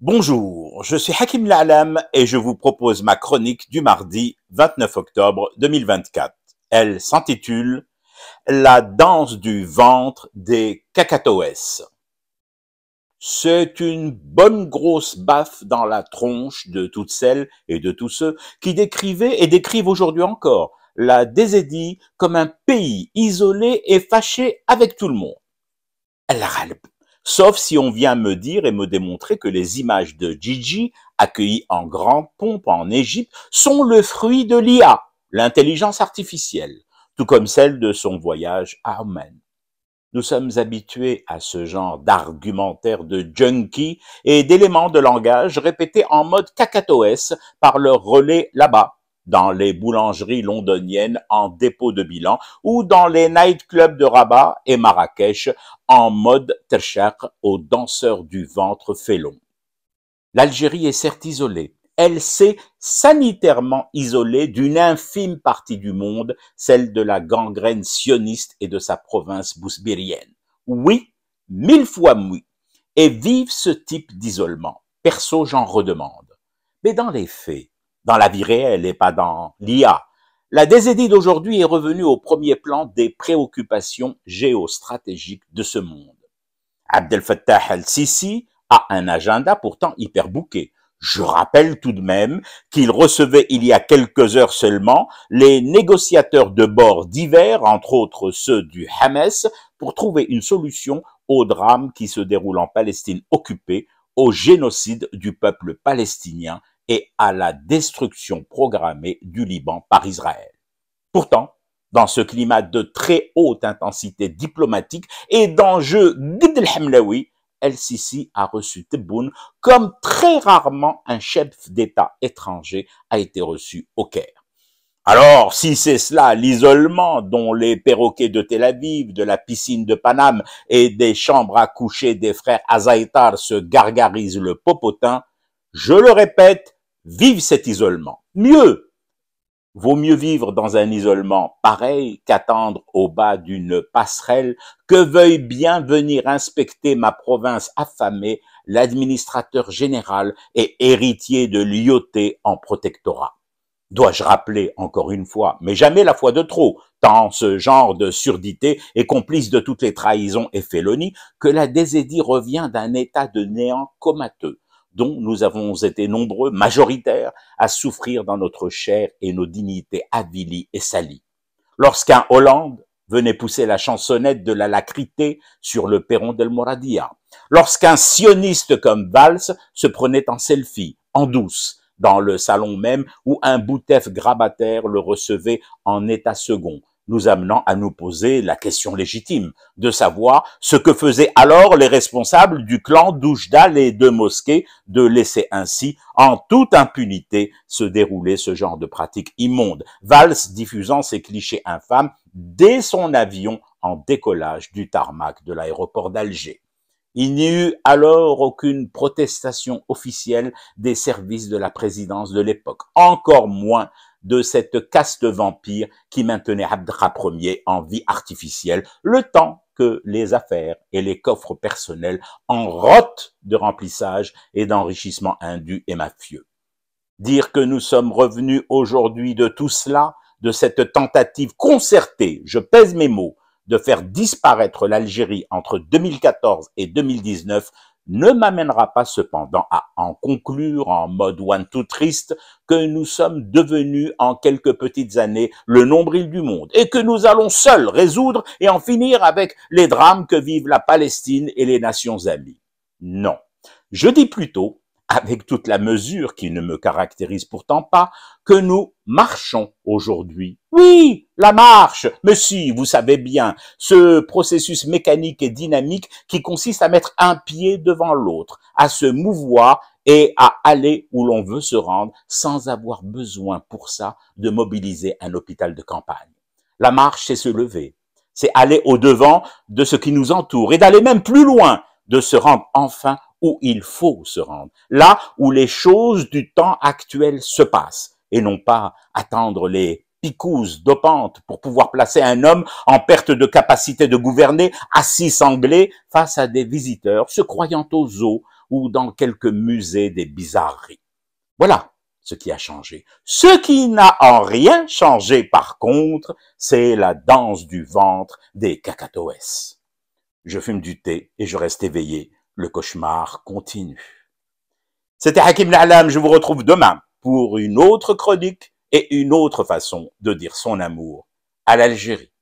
Bonjour, je suis Hakim La'alam et je vous propose ma chronique du mardi 29 octobre 2024. Elle s'intitule « La danse du ventre des cacatoès ». C'est une bonne grosse baffe dans la tronche de toutes celles et de tous ceux qui décrivaient et décrivent aujourd'hui encore la Désédie comme un pays isolé et fâché avec tout le monde. Sauf si on vient me dire et me démontrer que les images de Gigi, accueillies en grande pompe en Égypte, sont le fruit de l'IA, l'intelligence artificielle, tout comme celle de son voyage à Oman. Nous sommes habitués à ce genre d'argumentaire de junkie et d'éléments de langage répétés en mode cacatoès par leur relais là-bas, dans les boulangeries londoniennes en dépôt de bilan ou dans les nightclubs de Rabat et Marrakech en mode terchak aux danseurs du ventre félon. L'Algérie est certes isolée. Elle s'est sanitairement isolée d'une infime partie du monde, celle de la gangrène sioniste et de sa province bousbérienne. Oui, 1000 fois oui. Et vive ce type d'isolement. Perso, j'en redemande. Mais dans les faits, dans la vie réelle et pas dans l'IA, la Désédie d'aujourd'hui est revenue au premier plan des préoccupations géostratégiques de ce monde. Abdel Fattah el-Sisi a un agenda pourtant hyper bouqué. Je rappelle tout de même qu'il recevait il y a quelques heures seulement les négociateurs de bords divers, entre autres ceux du Hamas, pour trouver une solution au drame qui se déroule en Palestine occupée, au génocide du peuple palestinien et à la destruction programmée du Liban par Israël. Pourtant, dans ce climat de très haute intensité diplomatique et d'enjeux Gd el-Hamlaoui, El-Sisi a reçu Tebboune comme très rarement un chef d'État étranger a été reçu au Caire. Alors, si c'est cela, l'isolement dont les perroquets de Tel Aviv, de la piscine de Paname et des chambres à coucher des frères Azaïtar se gargarisent le popotin, je le répète, vive cet isolement. Mieux, vaut mieux vivre dans un isolement pareil qu'attendre au bas d'une passerelle que veuille bien venir inspecter ma province affamée l'administrateur général et héritier de l'IOT en protectorat. Dois-je rappeler encore une fois, mais jamais la fois de trop, tant ce genre de surdité est complice de toutes les trahisons et félonies, que la Désédie revient d'un état de néant comateux, dont nous avons été nombreux, majoritaires, à souffrir dans notre chair et nos dignités avilies et salies. Lorsqu'un Hollande venait pousser la chansonnette de la lacrité sur le perron d'El Moradia, lorsqu'un sioniste comme Valls se prenait en selfie, en douce, dans le salon même où un boutef grabataire le recevait en état second, nous amenant à nous poser la question légitime de savoir ce que faisaient alors les responsables du clan d'Oujda et de Mosquée de laisser ainsi, en toute impunité, se dérouler ce genre de pratique immonde, Valls diffusant ses clichés infâmes dès son avion en décollage du tarmac de l'aéroport d'Alger. Il n'y eut alors aucune protestation officielle des services de la présidence de l'époque, encore moins de cette caste vampire qui maintenait Abdra Ier en vie artificielle, le temps que les affaires et les coffres personnels en rotte de remplissage et d'enrichissement indu et mafieux. Dire que nous sommes revenus aujourd'hui de tout cela, de cette tentative concertée, je pèse mes mots, de faire disparaître l'Algérie entre 2014 et 2019 ne m'amènera pas cependant à en conclure en mode one-two triste que nous sommes devenus en quelques petites années le nombril du monde et que nous allons seuls résoudre et en finir avec les drames que vivent la Palestine et les nations amies. Non, je dis plutôt, avec toute la mesure qui ne me caractérise pourtant pas, que nous marchons aujourd'hui. Oui, la marche, mais si, vous savez bien, ce processus mécanique et dynamique qui consiste à mettre un pied devant l'autre, à se mouvoir et à aller où l'on veut se rendre sans avoir besoin pour ça de mobiliser un hôpital de campagne. La marche, c'est se lever, c'est aller au-devant de ce qui nous entoure et d'aller même plus loin, de se rendre enfin où il faut se rendre, là où les choses du temps actuel se passent, et non pas attendre les picousses dopantes pour pouvoir placer un homme en perte de capacité de gouverner, assis sanglé face à des visiteurs se croyant aux zoo ou dans quelques musées des bizarreries. Voilà ce qui a changé. Ce qui n'a en rien changé par contre, c'est la danse du ventre des cacatoès. Je fume du thé et je reste éveillé. Le cauchemar continue. C'était Hakim L'Alam, je vous retrouve demain pour une autre chronique et une autre façon de dire son amour à l'Algérie.